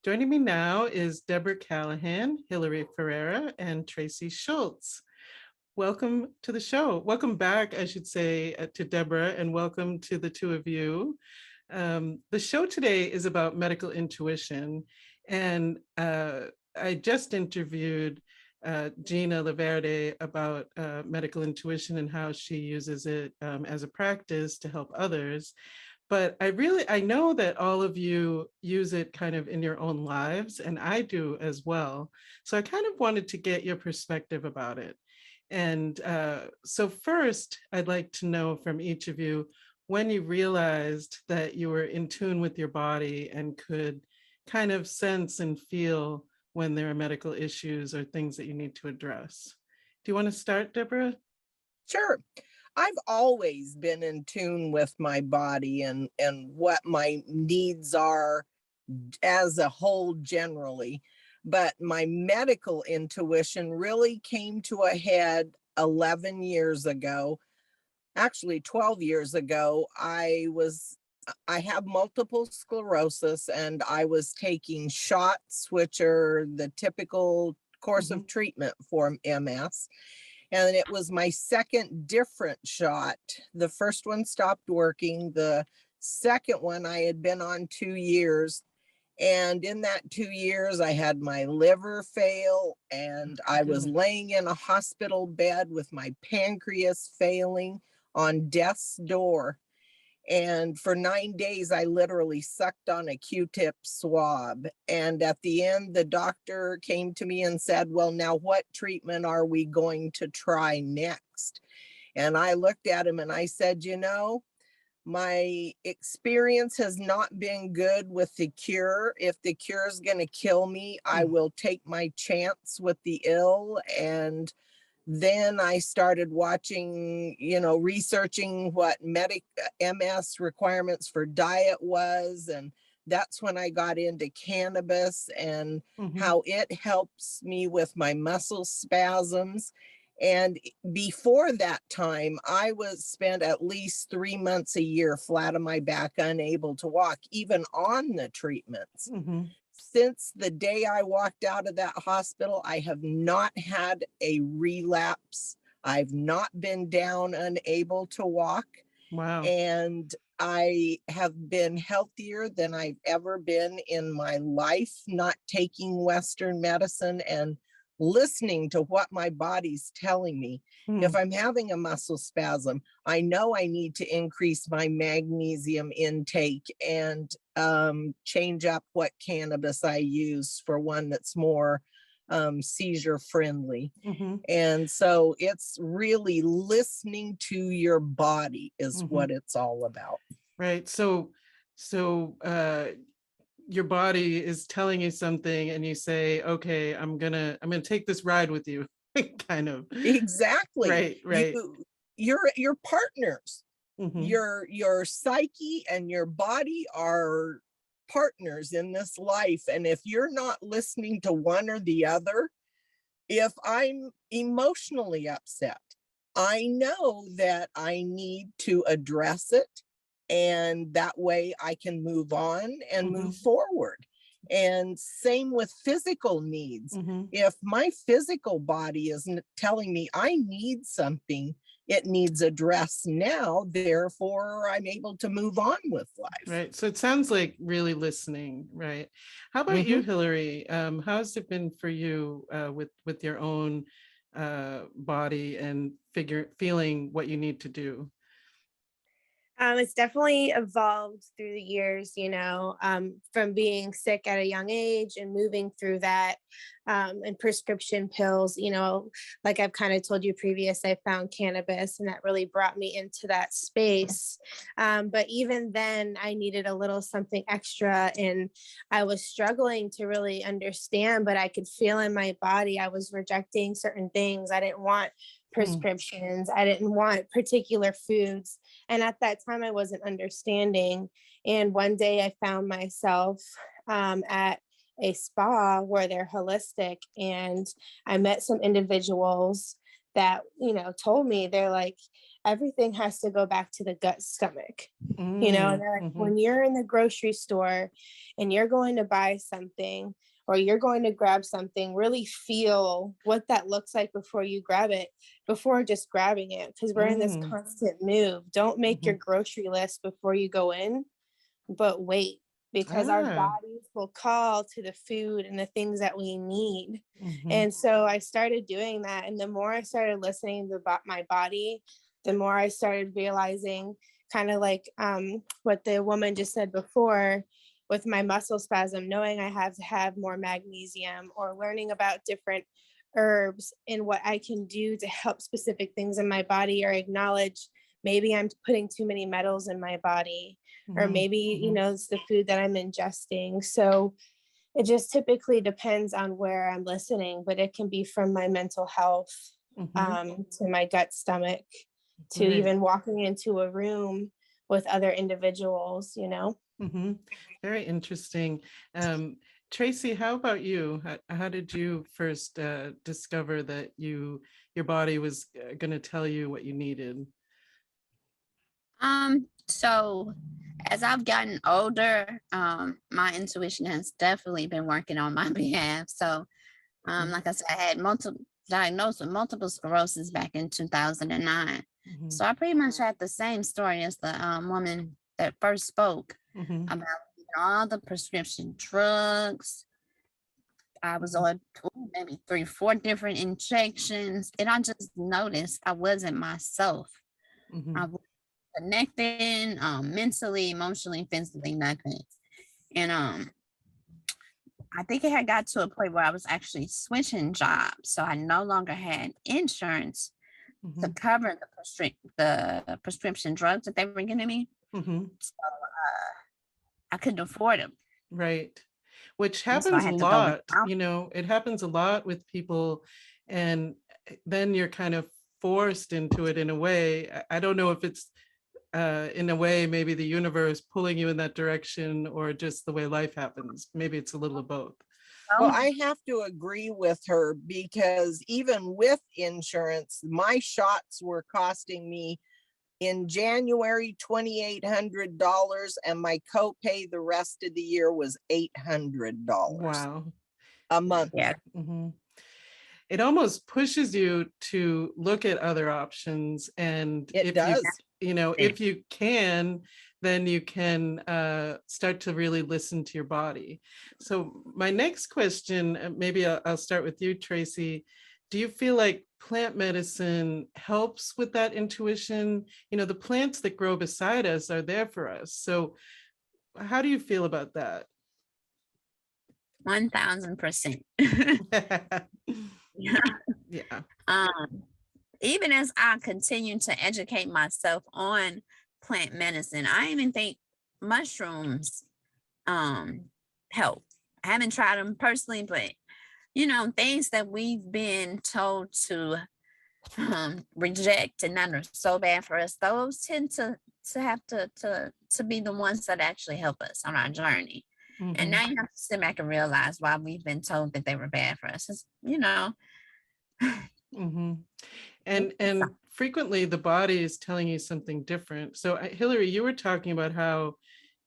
Joining me now is Debra Callahan, Hillary Ferrara, and Tracey Schultz. Welcome to the show. Welcome back, I should say, to Debra, and welcome to the two of you. The show today is about medical intuition, and I just interviewed Gina Laverde about medical intuition and how she uses it as a practice to help others. But I know that all of you use it kind of in your own lives, and I do as well. So I kind of wanted to get your perspective about it. And so first, I'd like to know from each of you when you realized that you were in tune with your body and could kind of sense and feel when there are medical issues or things that you need to address. Do you want to start, Deborah? Sure. I've always been in tune with my body and what my needs are as a whole generally. But my medical intuition really came to a head 11 years ago. Actually, 12 years ago, I have multiple sclerosis and I was taking shots, which are the typical course of treatment for MS. And it was my second different shot. The first one stopped working. The second one I had been on 2 years. And in that 2 years, I had my liver fail and I was laying in a hospital bed with my pancreas failing on death's door. And for 9 days, I literally sucked on a Q-tip swab. And at the end, the doctor came to me and said, well, now what treatment are we going to try next? And I looked at him and I said, my experience has not been good with the cure. If the cure is going to kill me, I will take my chance with the ill. And then I started watching, researching what MS requirements for diet was. And that's when I got into cannabis and how it helps me with my muscle spasms. And before that time, I was spent at least 3 months a year flat on my back, unable to walk, even on the treatments. Since the day I walked out of that hospital, I have not had a relapse. I've not been down, unable to walk. Wow. And I have been healthier than I've ever been in my life, not taking Western medicine and listening to what my body's telling me. If I'm having a muscle spasm, I know I need to increase my magnesium intake and change up what cannabis I use for one that's more seizure friendly. And so it's really listening to your body is what it's all about. Right. So your body is telling you something and you say, okay, I'm gonna take this ride with you. Kind of. Exactly. Right. You're partners. Your psyche and your body are partners in this life. And if you're not listening to one or the other, if I'm emotionally upset, I know that I need to address it. And that way I can move on and move forward. And same with physical needs. If my physical body isn't telling me I need something, it needs addressed now. Therefore, I'm able to move on with life. Right. So it sounds like really listening, right? How about you, Hillary? How has it been for you with your own body and feeling what you need to do? It's definitely evolved through the years, from being sick at a young age and moving through that, and prescription pills, like I've kind of told you previous, I found cannabis and that really brought me into that space. But even then I needed a little something extra and I was struggling to really understand, but I could feel in my body, I was rejecting certain things. I didn't want prescriptions. I didn't want particular foods. And at that time, I wasn't understanding. And one day I found myself at a spa where they're holistic. And I met some individuals that, told me, they're like, everything has to go back to the gut stomach. You know, and they're like, when you're in the grocery store and you're going to buy something or you're going to grab something, really feel what that looks like before you grab it, before just grabbing it, because we're in this constant move. Don't make your grocery list before you go in, but wait, because our bodies will call to the food and the things that we need. And so I started doing that. And the more I started listening to my body, the more I started realizing, kind of like what the woman just said before, with my muscle spasm, knowing I have to have more magnesium, or learning about different herbs and what I can do to help specific things in my body, or acknowledge maybe I'm putting too many metals in my body, or maybe, you know, it's the food that I'm ingesting. So it just typically depends on where I'm listening, but it can be from my mental health to my gut stomach, to even walking into a room with other individuals, you know. Very interesting. Tracey, how about you? How did you first discover that your body was going to tell you what you needed? So as I've gotten older, my intuition has definitely been working on my behalf. So, like I said, I had diagnosed with multiple sclerosis back in 2009. So I pretty much had the same story as the woman that first spoke about all the prescription drugs. I was on maybe 3-4 different injections, and I just noticed I wasn't myself. I was connecting mentally, emotionally, physically, nothing. And I think it had got to a point where I was actually switching jobs, so I no longer had insurance to cover the prescription drugs that they were giving me. So I couldn't afford them. Right. Which happens a lot, you know, it happens a lot with people, and then you're kind of forced into it in a way. I don't know if it's in a way, maybe the universe pulling you in that direction, or just the way life happens. Maybe it's a little of both. Well, I have to agree with her, because even with insurance, my shots were costing me in January $2,800, and my copay the rest of the year was $800. Wow. A month. Yeah. It almost pushes you to look at other options, and It does. If you can, then you can start to really listen to your body. So my next question, maybe I'll start with you, Tracey. Do you feel like plant medicine helps with that intuition? You know, the plants that grow beside us are there for us. So how do you feel about that? 1000%. Yeah. Even as I continue to educate myself on plant medicine, I even think mushrooms help. I haven't tried them personally, but you know, things that we've been told to reject and that are so bad for us, those tend to have to be the ones that actually help us on our journey. And now you have to sit back and realize why we've been told that they were bad for us. It's, you know. And frequently the body is telling you something different. So Hillary, you were talking about how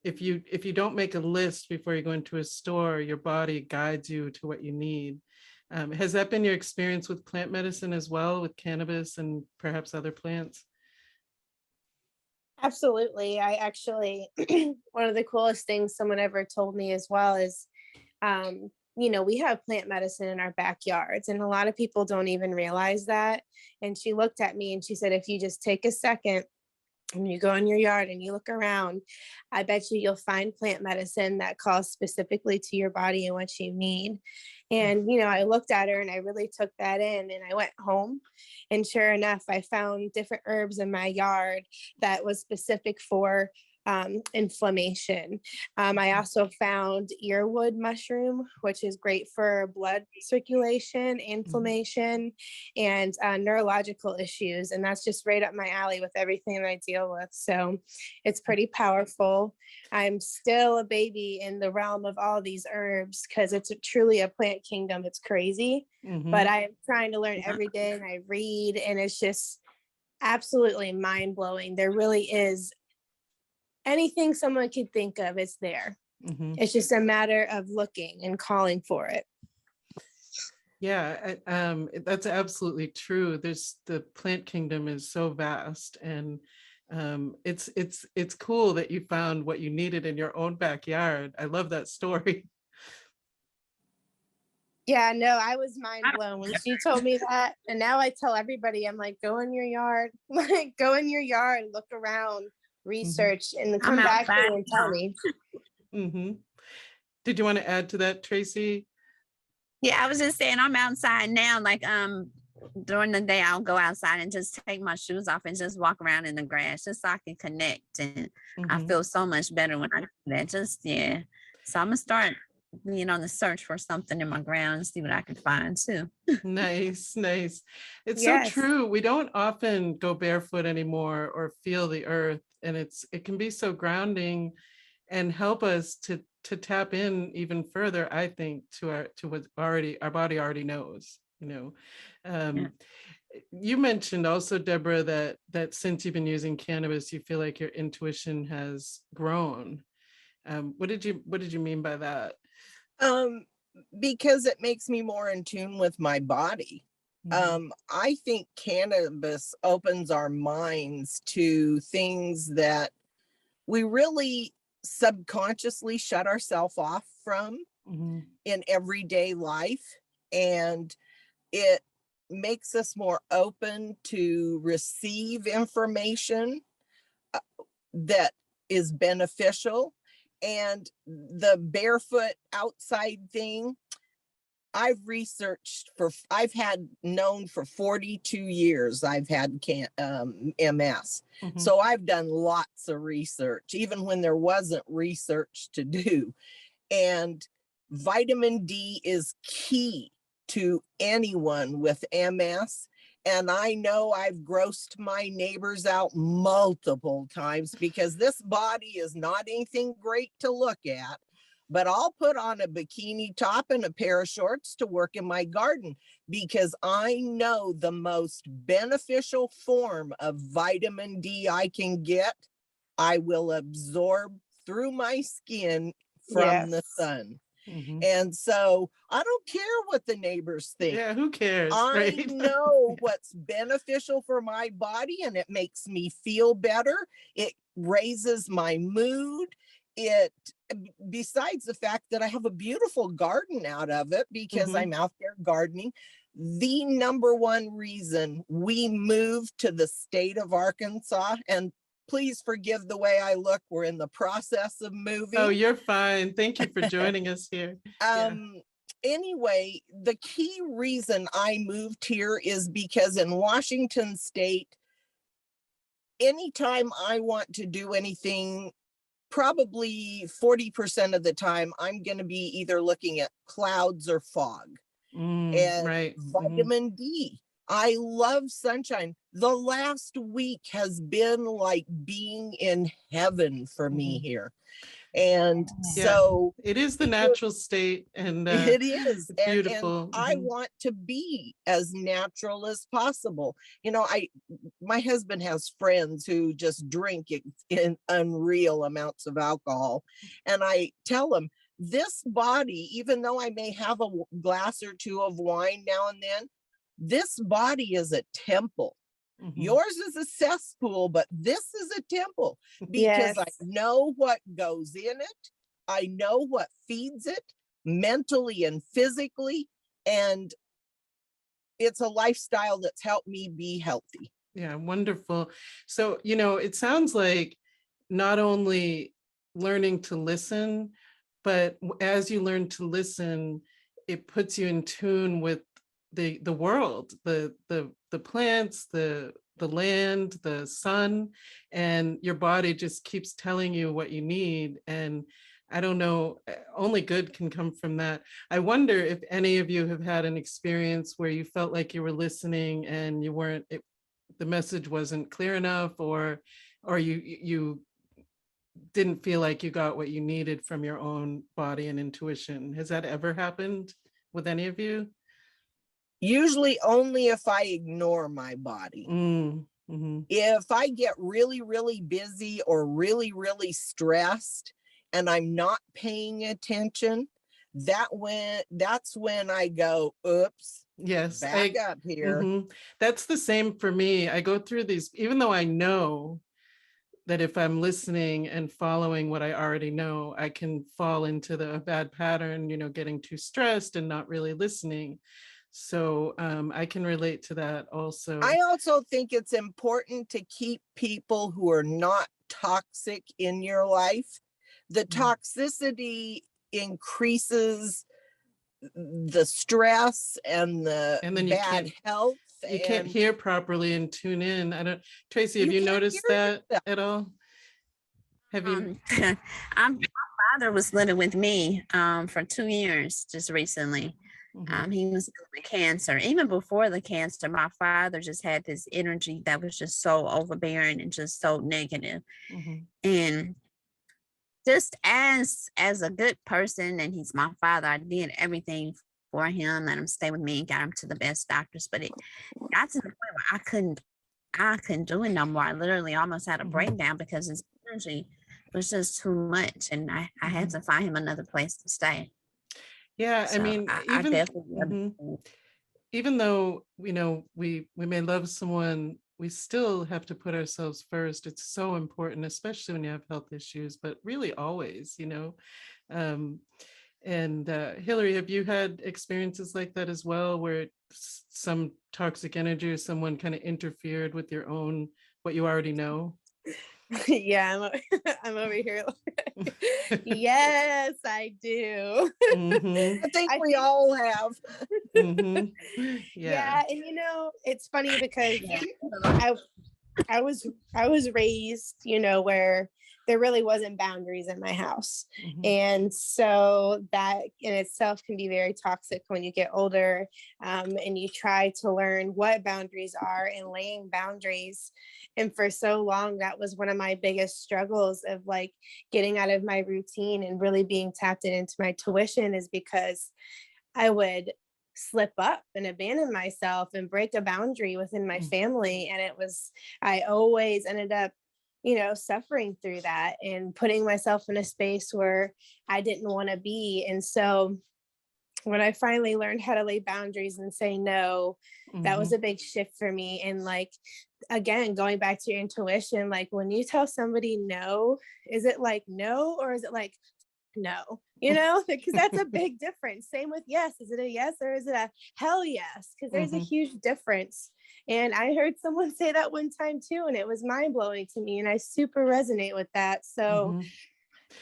if you don't make a list before you go into a store, your body guides you to what you need. Has that been your experience with plant medicine as well, with cannabis and perhaps other plants? Absolutely. I actually, one of the coolest things someone ever told me as well is, you know, we have plant medicine in our backyards, and a lot of people don't even realize that. And she looked at me and she said, if you just take a second and you go in your yard and you look around, I bet you'll find plant medicine that calls specifically to your body and what you need. And, you know, I looked at her and I really took that in, and I went home, and sure enough, I found different herbs in my yard that was specific for inflammation. I also found earwood mushroom, which is great for blood circulation, inflammation, and neurological issues. And that's just right up my alley with everything that I deal with. So it's pretty powerful. I'm still a baby in the realm of all these herbs, because it's truly a plant kingdom. It's crazy, but I'm trying to learn every day, and I read, and it's just, absolutely mind blowing. There really is anything someone could think of, it's there. Mhm. It's just a matter of looking and calling for it. Yeah, that's absolutely true. The plant kingdom is so vast, and it's cool that you found what you needed in your own backyard. I love that story. Yeah, no, I was mind blown when she told me that. And now I tell everybody, I'm like, go in your yard, like go in your yard, look around, research, and then I'm come back to outside me and tell now. me. Hmm. Did you want to add to that, Tracey? Yeah, I was just saying I'm outside now. Like during the day I'll go outside and just take my shoes off and just walk around in the grass just so I can connect. And I Mhm. feel so much better when I do that. Just yeah. So I'm gonna start being on the search for something in my ground and see what I can find too. Nice, nice. It's so Yes. true. We don't often go barefoot anymore or feel the earth, and it can be so grounding and help us to tap in even further, I think, to what already our body already knows, you know. Yeah. You mentioned also, Deborah, that since you've been using cannabis, you feel like your intuition has grown. What did you mean by that? Um, because it makes me more in tune with my body. Mhm. I think cannabis opens our minds to things that we really subconsciously shut ourselves off from Mhm. in everyday life. And it makes us more open to receive information that is beneficial. And the barefoot outside thing, I've had known for 42 years, I've had MS. Mhm. So I've done lots of research, even when there wasn't research to do. And vitamin D is key to anyone with MS. And I know I've grossed my neighbors out multiple times because this body is not anything great to look at. But I'll put on a bikini top and a pair of shorts to work in my garden because I know the most beneficial form of vitamin D I can get, I will absorb through my skin from the Yes. sun. Mhm. And so I don't care what the neighbors think. Yeah, who cares, I right? know what's beneficial for my body and it makes me feel better. It raises my mood. It, besides the fact that I have a beautiful garden out of it because Mhm. I'm out there gardening, the number one reason we moved to the state of Arkansas, and please forgive the way I look, we're in the process of Oh, moving. you're fine. Thank you for joining us here. Yeah. Anyway, the key reason I moved here is because in Washington state, anytime I want to do anything, probably 40% of the time, I'm going to be either looking at clouds or fog. And Right. Mhm. vitamin D. I love sunshine. The last week has been like being in heaven for me Mhm. here. And Yeah, so it is the it was, natural state, and it is. it's And beautiful. I Mhm. want to be as natural as possible. You know, my husband has friends who just drink in unreal amounts of alcohol. And I tell him, this body, even though I may have a glass or two of wine now and then, this body is a temple. Mhm. Yours is a cesspool, but this is a temple because I Yes. know what goes in it. I know what feeds it mentally and physically. And it's a lifestyle that's helped me be healthy. Yeah, wonderful. So, it sounds like not only learning to listen, but as you learn to listen, it puts you in tune with the world, the plants, the land, the sun, and your body just keeps telling you what you need. And I don't know, only good can come from that. I wonder if any of you have had an experience where you felt like you were listening and you weren't, the message wasn't clear enough, or you didn't feel like you got what you needed from your own body and intuition. Has that ever happened with any of you? Usually only if I ignore my body. Mm, If I get really, really busy or really, really stressed and I'm not paying attention, that's when I go, oops, Yes, back up here. That's the same for me. I go through these, even though I know that if I'm listening and following what I already know, I can fall into the bad pattern, getting too stressed and not really listening. So I can relate to that also. I also think it's important to keep people who are not toxic in your life. The toxicity increases the stress and the bad health. You can't hear properly and tune in. Tracy, have you noticed that at all? Have you? My father was living with me for 2 years just recently. He was with cancer. Even before the cancer, my father just had this energy that was just so overbearing and just so negative. And just as a good person, and he's my father, I did everything for him, let him stay with me and got him to the best doctors. But it got to the point where I couldn't do it no more. I literally almost had a breakdown because his energy was just too much, and I had to find him another place to stay. Yeah, So I mean, I definitely even though we may love someone, we still have to put ourselves first. It's so important, especially when you have health issues, but really always. And Hillary, have you had experiences like that as well, where some toxic energy or someone kind of interfered with what you already know? Yeah, I'm over here. Yes, I do. I think we all have. Yeah, and it's funny because I was raised, where there really wasn't boundaries in my house. And so that in itself can be very toxic when you get older, and you try to learn what boundaries are and laying boundaries. And for so long, that was one of my biggest struggles of like getting out of my routine and really being tapped into my tuition, is because I would slip up and abandon myself and break a boundary within my family. And I always ended up, suffering through that and putting myself in a space where I didn't want to be. And so when I finally learned how to lay boundaries and say no, that was a big shift for me. And like, again, going back to your intuition, like when you tell somebody no, is it like no, or is it like no, because that's a big difference. Same with yes. Is it a yes or is it a hell yes? Because there's a huge difference. And I heard someone say that one time too, and it was mind blowing to me. And I super resonate with that. So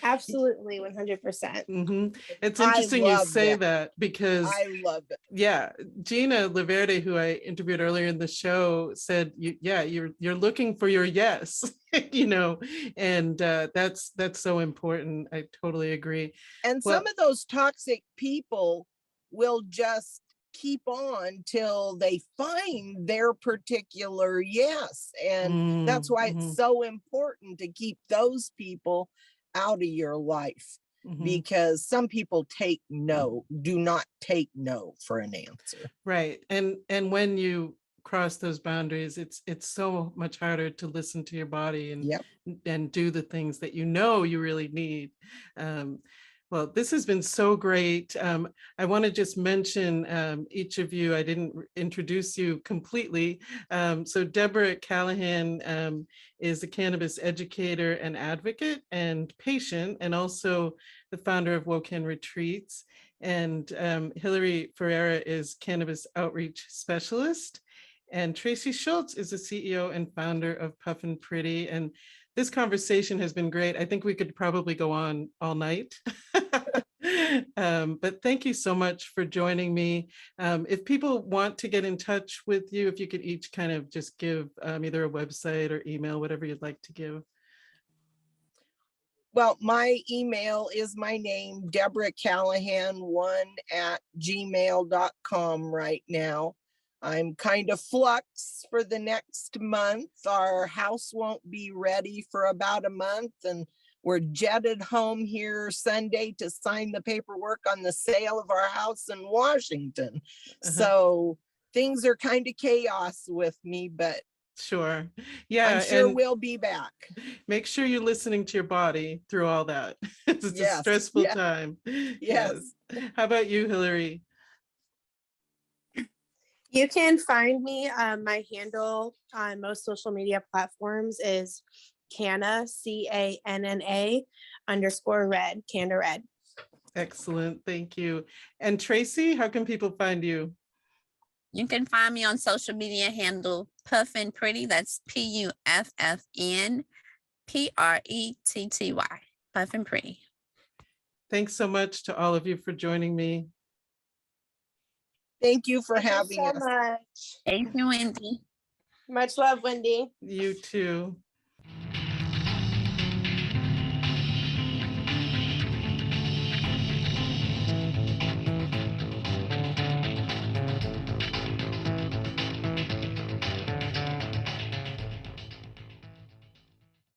absolutely 100%. It's interesting you say that because I love it. Yeah, Gina Laverde, who I interviewed earlier in the show, said, you're looking for your yes, and that's so important. I totally agree. And some of those toxic people will just keep on till they find their particular yes. And that's why it's so important to keep those people out of your life. Because some people do not take no for an answer. Right. And when you cross those boundaries, it's so much harder to listen to your body and do the things that you really need. Well, this has been so great. I want to just mention each of you. I didn't introduce you completely. So Debra Callahan is a cannabis educator and advocate and patient, and also the founder of Woken Retreats. And Hillary Ferrara is cannabis outreach specialist. And Tracey Schultz is the CEO and founder of Puff and Pretty. And this conversation has been great. I think we could probably go on all night. But thank you so much for joining me. If people want to get in touch with you, if you could each kind of just give either a website or email, whatever you'd like to give. Well, my email is my name, Debra Callahan 1@gmail.com right now. I'm kind of flux for the next month. Our house won't be ready for about a month, and we're jetted home here Sunday to sign the paperwork on the sale of our house in Washington. So things are kind of chaos with me, but Sure. Yeah. I'm sure And we'll be back. make sure you're listening to your body through all that. It's a Yes, stressful yeah, time. yes. How about you, Hillary? You can find me, my handle on most social media platforms is Canna, CANNA _red, Canna Red. Excellent. Thank you. And Tracey, how can people find you? You can find me on social media handle Puffin Pretty. That's PUFFN PRETTY. Puffin Pretty. Thanks so much to all of you for joining me. Thank you for Thank you having so us. much. Thank you, Wendy. Much love, Wendy. You too.